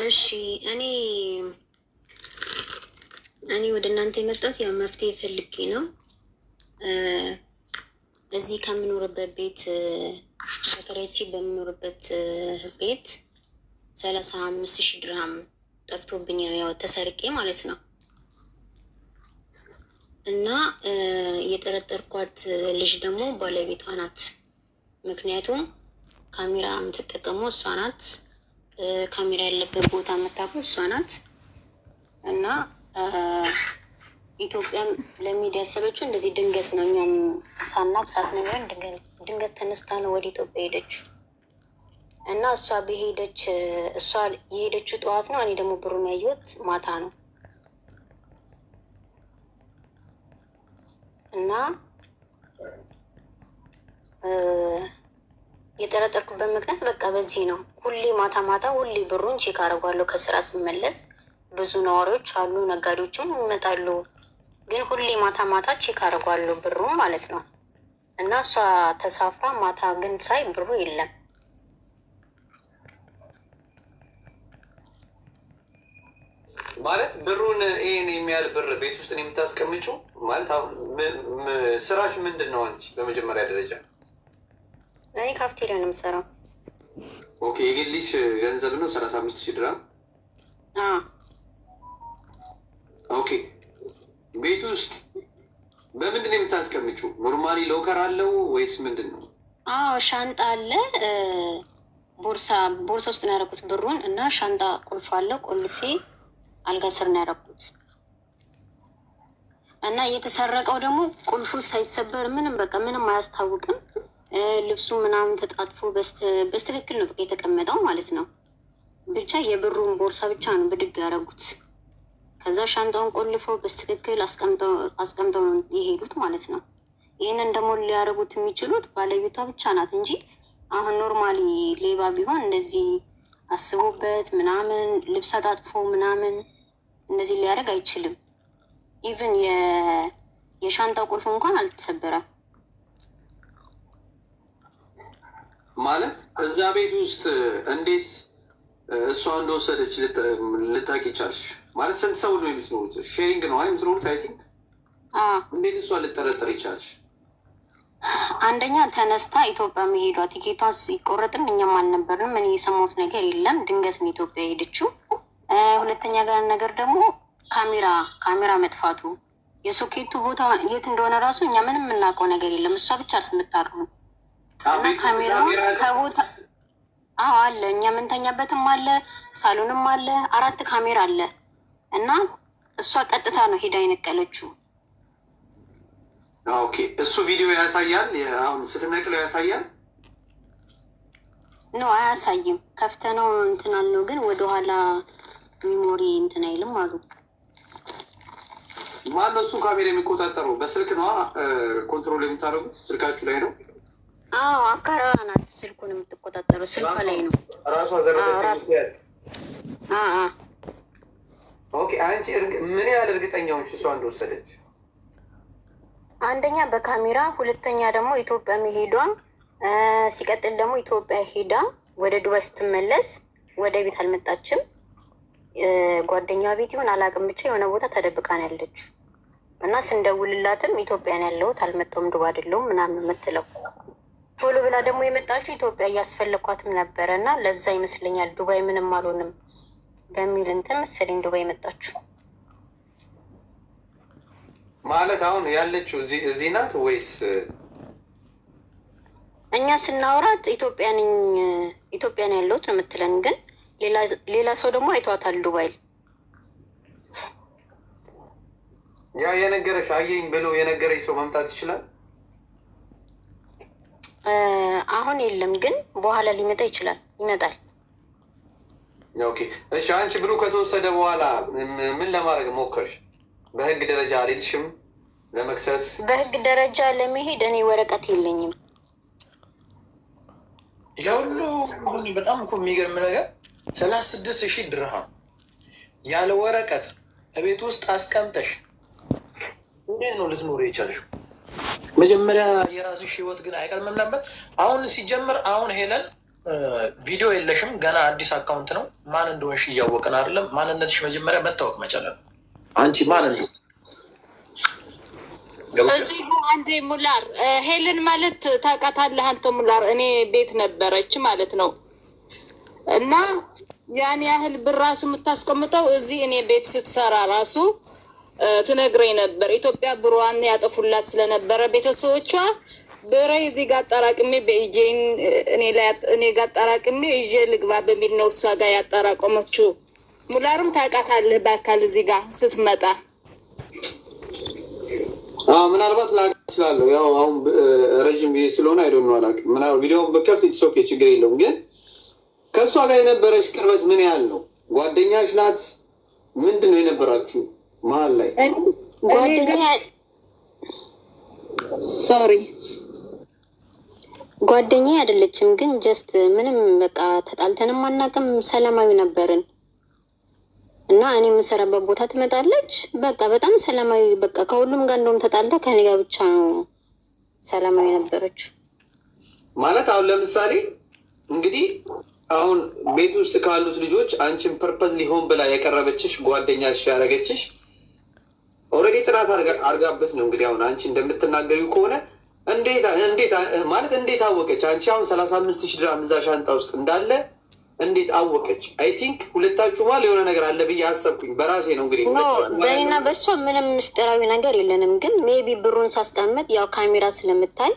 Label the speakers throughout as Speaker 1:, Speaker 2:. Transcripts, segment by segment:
Speaker 1: እሺ እኔ ወደ እናንተ የመጣሁት ያው መፍትሄ ፈልጌ ነው። እዚህ ከምኖርበት ቤት ተከራይቼ በምኖርበት ቤት 35,000 ድርሃም ጠፍቶብኝ ነው ያው ተሰርቄ ማለት ነው። እና የጠረጠርኳት ልጅ ደግሞ ባለቤቷ ናት። ምክንያቱም ካሜራ የምትጠቀመው እሷ ናት። ካሜራ ያለበት ቦታ የምታውቀው እሷ ናት። እና ኢትዮጵያም ለሚዲያ ያሰበችው እንደዚህ ድንገት ነው። እኛም ሳናቅ ሳትነግረን ድንገት ተነስታ ነው ወደ ኢትዮጵያ ሄደችው። እና እሷ የሄደችው ጠዋት ነው። እኔ ደግሞ ብሩን ያየሁት ማታ ነው። እና የጠረጠርኩበት ምክንያት በቃ በዚህ ነው። ሁሌ ማታ ማታ ሁሌ ብሩን ቼክ አደርጓለሁ ከስራ ስመለስ። ብዙ ነዋሪዎች አሉ፣ ነጋዴዎችም ይመጣሉ። ግን ሁሌ ማታ ማታ ቼክ አደርጓለሁ ብሩን ማለት ነው። እና እሷ ተሳፍራ ማታ ግን ሳይ ብሩ የለም።
Speaker 2: ማለት ብሩን ይሄን የሚያህል ብር ቤት ውስጥ ነው የምታስቀምጪው? ማለት አሁን ስራሽ ምንድን ነው አንቺ? በመጀመሪያ ደረጃ
Speaker 1: እኔ ካፍቴሪያ ነው የምሰራው።
Speaker 2: ኦኬ፣ የግልሽ ገንዘብ ነው 35,000 ድርሃም? ኦኬ፣ ቤት ውስጥ በምንድን ነው የምታስቀምጪው? ኖርማሊ ሎከር አለው ወይስ ምንድን ነው?
Speaker 1: አዎ ሻንጣ አለ። ቦርሳ ውስጥ ነው ያደረኩት ብሩን። እና ሻንጣ ቁልፍ አለ። ቁልፌ አልጋ ስር ነው ያደረኩት። እና የተሰረቀው ደግሞ ቁልፉ ሳይሰበር ምንም በቃ ምንም አያስታውቅም። ልብሱ ምናምን ተጣጥፎ በስትክክል ነው በቃ የተቀመጠው ማለት ነው። ብቻ የብሩን ቦርሳ ብቻ ነው ብድግ ያደረጉት። ከዛ ሻንጣውን ቆልፈው በስትክክል አስቀምጠው ነው የሄዱት ማለት ነው። ይህንን ደግሞ ሊያደርጉት የሚችሉት ባለቤቷ ብቻ ናት እንጂ አሁን ኖርማሊ ሌባ ቢሆን እንደዚህ አስቦበት ምናምን ልብስ አጣጥፎ ምናምን እንደዚህ ሊያደርግ አይችልም። ኢቭን የሻንጣው ቁልፍ እንኳን አልተሰበረም።
Speaker 2: ማለት እዛ ቤት ውስጥ እንዴት እሷ እንደወሰደች ልታውቂ ቻልሽ? ማለት ስንት ሰው ነው የምትኖሩት? ሼሪንግ ነው የምትኖሩት? አይ ቲንክ እንዴት እሷ ልጠረጠር ይቻልሽ?
Speaker 1: አንደኛ ተነስታ ኢትዮጵያ መሄዷ ቲኬቷ ሲቆረጥም እኛም አልነበርንም። እኔ የሰማሁት ነገር የለም። ድንገት ነው ኢትዮጵያ ሄደችው። ሁለተኛ ጋር ነገር ደግሞ ካሜራ መጥፋቱ፣ የሶኬቱ ቦታ የት እንደሆነ ራሱ እኛ ምንም የምናውቀው ነገር የለም። እሷ ብቻ የምታውቀው እና ካሜራ ከቦታ አለ። እኛ የምንተኛበትም አለ፣ ሳሎንም አለ፣ 4 ካሜራ አለ። እና እሷ ቀጥታ ነው ሄዳ የነቀለችው።
Speaker 2: ኦኬ፣ እሱ ቪዲዮ ያሳያል። አሁን ስትነቅለው ያሳያል?
Speaker 1: ኖ አያሳይም። ከፍተ ነው እንትናል ነው፣ ግን ወደኋላ ሚሞሪ እንትን አይልም አሉ።
Speaker 2: ማነው እሱ ካሜራ የሚቆጣጠረው? በስልክ ነዋ ኮንትሮል የምታደርጉት? ስልካችሁ ላይ ነው?
Speaker 1: አዎ አካራዋ ናት ስልኩን የምትቆጣጠረው። ስልኳ ላይ ነው
Speaker 2: ራሷ ዘረፈች። ኦኬ፣ አንቺ ምን ያህል እርግጠኛ ሆንሽ እሷ እንደወሰደች?
Speaker 1: አንደኛ በካሜራ፣ ሁለተኛ ደግሞ ኢትዮጵያ መሄዷ፣ ሲቀጥል ደግሞ ኢትዮጵያ ሄዳ ወደ ዱባይ ስትመለስ ወደ ቤት አልመጣችም። ጓደኛ ቤት ይሆን አላውቅም፣ ብቻ የሆነ ቦታ ተደብቃ ነው ያለችው። እና ስንደውልላትም ኢትዮጵያን ያለሁት አልመጣሁም ዱባይ አይደለሁም ምናምን የምትለው። ቶሎ ብላ ደግሞ የመጣችው ኢትዮጵያ እያስፈለኳትም ነበረ እና ለዛ ይመስለኛል ዱባይ ምንም አልሆንም በሚል እንትን መሰለኝ ዱባይ የመጣችው።
Speaker 2: ማለት አሁን ያለችው እዚህ ናት ወይስ?
Speaker 1: እኛ ስናወራት ኢትዮጵያን ያለሁት ነው የምትለን፣ ግን ሌላ ሰው ደግሞ አይተዋታል ዱባይ።
Speaker 2: ያ የነገረሽ አየኝ ብሎ የነገረሽ ሰው መምጣት ይችላል?
Speaker 1: አሁን የለም፣ ግን በኋላ ሊመጣ ይችላል። ይመጣል።
Speaker 2: ኦኬ፣ እሺ። አንቺ ብሩ ከተወሰደ በኋላ ምን ለማድረግ ሞከርሽ? በህግ ደረጃ አልሄድሽም ለመክሰስ?
Speaker 1: በህግ ደረጃ ለመሄድ እኔ ወረቀት የለኝም።
Speaker 3: ያሁሉ በጣም እኮ የሚገርም ነገር 36,000 ድርሃም ያለ ወረቀት ቤት ውስጥ አስቀምጠሽ እንዴት ነው ልትኖር የቻልሽው? መጀመሪያ የራስሽ ህይወት ግን አይቀልምም ነበር? አሁን ሲጀምር አሁን ሄለን ቪዲዮ የለሽም፣ ገና አዲስ አካውንት ነው። ማን እንደሆንሽ እያወቅን አይደለም። ማንነትሽ መጀመሪያ መታወቅ መቻል አለ። አንቺ ማን እንደ
Speaker 4: እዚህ አንዴ ሙላር ሄልን ማለት ታውቃታለህ አንተ? ሙላር እኔ ቤት ነበረች ማለት ነው። እና ያን ያህል ብር ራሱ የምታስቀምጠው እዚህ እኔ ቤት ስትሰራ ራሱ ትነግረኝ ነበር። ኢትዮጵያ ብሯን ያጠፉላት ስለነበረ ቤተሰቦቿ ብሬ እዚህ ጋር አጠራቅሜ በኢጄን እኔ ጋር አጠራቅሜ ይዤ ልግባ በሚል ነው እሷ ጋር ያጠራቀመችው። ሙላርም ታውቃታለህ በአካል እዚህ ጋር ስትመጣ።
Speaker 2: ምናልባት ላቅ ስላለሁ ያው አሁን ረዥም ጊዜ ስለሆነ አይዶን ነው አላውቅም። ምናልባት ቪዲዮውን በከፍት ኢትሶኬ ችግር የለውም። ግን ከእሷ ጋር የነበረች ቅርበት ምን ያህል ነው? ጓደኛሽ ናት? ምንድን ነው የነበራችሁ መሀል ላይ?
Speaker 1: ሶሪ ጓደኛ አይደለችም፣ ግን ጀስት ምንም በቃ ተጣልተንም አናውቅም። ሰላማዊ ነበርን እና እኔ የምሰራበት ቦታ ትመጣለች። በቃ በጣም ሰላማዊ በቃ ከሁሉም ጋር እንደውም ተጣልታ ከኔ ጋር ብቻ ነው ሰላማዊ ነበረች።
Speaker 2: ማለት አሁን ለምሳሌ እንግዲህ አሁን ቤት ውስጥ ካሉት ልጆች አንቺን ፐርፐዝ ሊሆን ብላ የቀረበችሽ ጓደኛሽ ያደረገችሽ ኦልሬዲ ጥናት አርጋበት ነው። እንግዲህ አሁን አንቺ እንደምትናገሪው ከሆነ እንዴት አወቀች? አንቺ አሁን 35,000 ድራም እዛ ሻንጣ ውስጥ እንዳለ እንዴት አወቀች? አይ ቲንክ ሁለታችሁ ማል የሆነ ነገር አለ ብዬ አሰብኩኝ በራሴ ነው። እንግዲህ
Speaker 1: በእኔና በሷ ምንም ምስጢራዊ ነገር የለንም፣ ግን ሜቢ ብሩን ሳስቀምጥ ያው ካሜራ ስለምታይ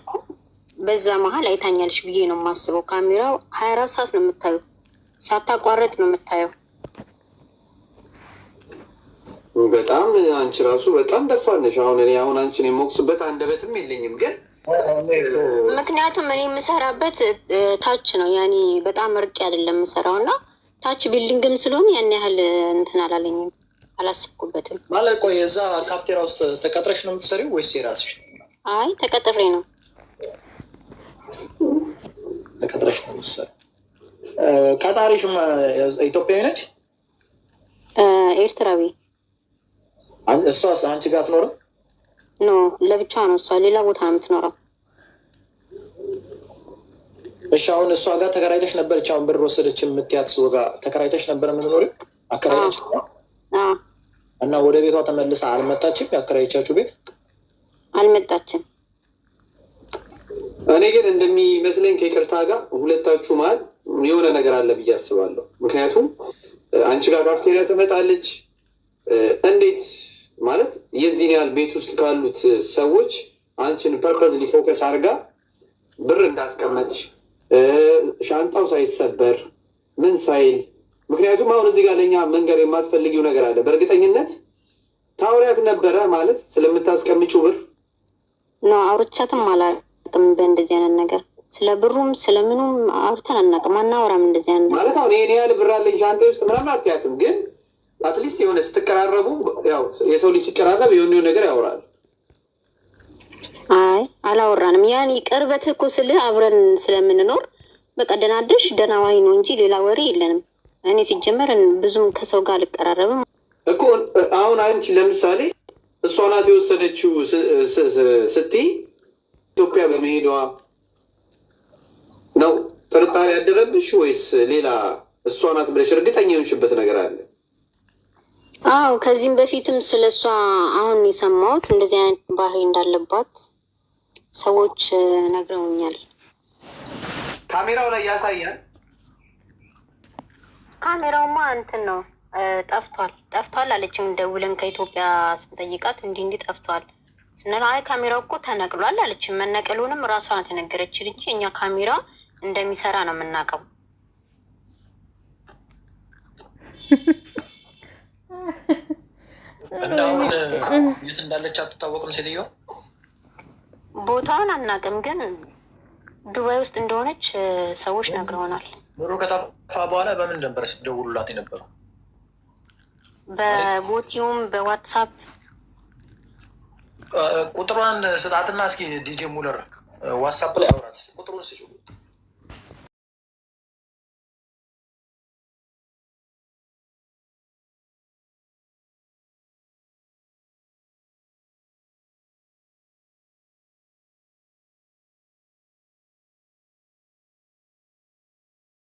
Speaker 1: በዛ መሀል አይታኛልሽ ብዬ ነው የማስበው። ካሜራው 24 ሰዓት ነው የምታየው፣ ሳታቋረጥ ነው የምታየው።
Speaker 2: በጣም አንቺ ራሱ በጣም ደፋር ነሽ። አሁን አንቺን የሞቅስበት አንደበትም የለኝም ግን
Speaker 1: ምክንያቱም እኔ የምሰራበት ታች ነው፣ ያኔ በጣም ርቄ አይደለም የምሰራው እና ታች ቢልዲንግም ስለሆነ ያን ያህል እንትን አላለኝም፣ አላስብኩበትም።
Speaker 3: ማለት ቆይ እዛ ካፍቴራ ውስጥ ተቀጥረሽ ነው የምትሰሪው ወይስ የራስሽ?
Speaker 1: አይ ተቀጥሬ ነው።
Speaker 3: ተቀጥረሽ ነው የምትሰሪው? ቀጣሪሽም ኢትዮጵያዊ ነች?
Speaker 1: ኤርትራዊ።
Speaker 3: እሷ አንቺ ጋር አትኖርም?
Speaker 1: ኖ ለብቻ ነው፣ እሷ ሌላ ቦታ ነው የምትኖረው።
Speaker 3: እሺ አሁን እሷ ጋር ተከራይተሽ ነበረች? አሁን ብር ወሰደች የምትያት ሰው ጋር ተከራይተሽ ነበር የምትኖሪው? አከራይተሽ እና ወደ ቤቷ ተመልሳ አልመጣችም? ያከራይቻችሁ ቤት
Speaker 1: አልመጣችም።
Speaker 2: እኔ ግን እንደሚመስለኝ ከይቅርታ ጋር ሁለታችሁ መሀል የሆነ ነገር አለ ብዬ አስባለሁ። ምክንያቱም አንቺ ጋር ካፍቴሪያ ትመጣለች። እንዴት ማለት የዚህን ያህል ቤት ውስጥ ካሉት ሰዎች አንቺን ፐርፐዝሊ ፎከስ አድርጋ ብር እንዳስቀመጥሽ ሻንጣው ሳይሰበር ምን ሳይል፣ ምክንያቱም አሁን እዚህ ጋር ለእኛ መንገር የማትፈልጊው ነገር አለ። በእርግጠኝነት ታውሪያት ነበረ ማለት ስለምታስቀምጪው ብር
Speaker 1: ነው። አውርቻትም አላውቅም በእንደዚህ አይነት ነገር፣ ስለ ብሩም ስለምኑም አውርተን አናውቅም፣ አናወራም እንደዚህ አይነት ነገር
Speaker 2: ማለት። አሁን ይሄን ያህል ብር አለኝ ሻንጣ ውስጥ ምናምን አትያትም፣ ግን አትሊስት የሆነ ስትቀራረቡ ያው የሰው ልጅ ሲቀራረብ የሆነ ነገር ያወራል።
Speaker 1: አይ አላወራንም። ያን ቅርበት እኮ ስልህ አብረን ስለምንኖር በቃ ደህና አደርሽ ደህና ዋይ ነው እንጂ ሌላ ወሬ የለንም። እኔ ሲጀመር ብዙም ከሰው ጋር አልቀራረብም
Speaker 2: እኮ። አሁን አንቺ ለምሳሌ እሷ ናት የወሰደችው ስትይ ኢትዮጵያ በመሄዷ ነው ጥርጣሬ ያደረብሽ ወይስ ሌላ እሷ ናት ብለሽ እርግጠኛ የሆንሽበት ነገር አለ?
Speaker 1: አዎ ከዚህም በፊትም ስለ እሷ አሁን የሰማሁት እንደዚህ አይነት ባህሪ እንዳለባት ሰዎች ነግረውኛል።
Speaker 2: ካሜራው ላይ ያሳያል።
Speaker 1: ካሜራውማ እንትን ነው ጠፍቷል አለችም። ደውለን ከኢትዮጵያ ስንጠይቃት እንዲህ ጠፍቷል ስንል አይ ካሜራው እኮ ተነቅሏል አለችም። መነቀሉንም ራሷ ናት የነገረችን እንጂ እኛ ካሜራ እንደሚሰራ ነው የምናውቀው።
Speaker 3: እና አሁን የት እንዳለች አትታወቅም ሴትዮዋ?
Speaker 1: ቦታውን አናውቅም፣ ግን ዱባይ ውስጥ እንደሆነች ሰዎች ነግረውናል።
Speaker 3: ብሩ ከጠፋ በኋላ በምን ነበር ሲደውሉላት የነበረው?
Speaker 1: በቦቲውም በዋትሳፕ
Speaker 3: ቁጥሯን ስጣትና እስኪ ዲጄ ሙለር ዋትሳፕ ላይ አውራት። ቁጥሩን ስጪው።